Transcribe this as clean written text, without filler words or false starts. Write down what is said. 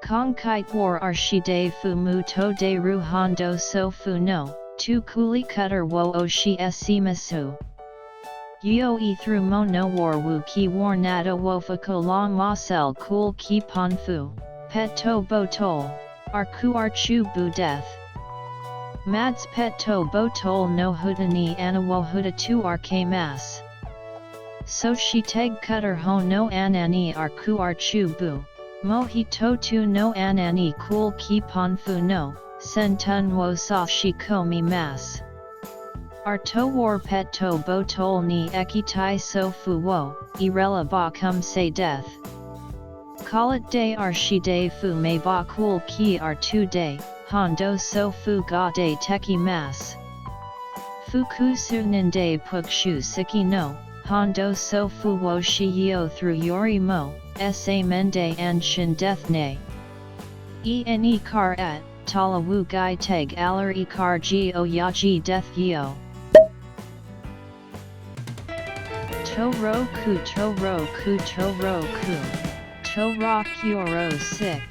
Konkai war arshide fumu to deru hando sofu no, tu kuli cutter wo oshi esimasu. Yo e through mo no war wu ki war nata wofako la ma sel cool ki ponfu, pet to botol, arku archu bu death. Mads pet to botol no hudani anawo huda tu arke mas. So shi teg cutter ho no anani arku archu bu, mo hi to tu no anani cool ki ponfu no, sen tun wo sa shi komi mas. Arto war pet to botol ni ekitai so fu wo, irela ba kum se death. Call it day arshi day fu me ba cool ki ar 2 day, hondo so fu ga day teki mas. Fuku sunin day puk shu siki no, hondo so fu wo shi yo through yori mo, sa mende and shin death ne. Ene kar at, tala wu gai teg alar e kar gi o yaji death yo. To roku to roku to roku. To rock yoro sick.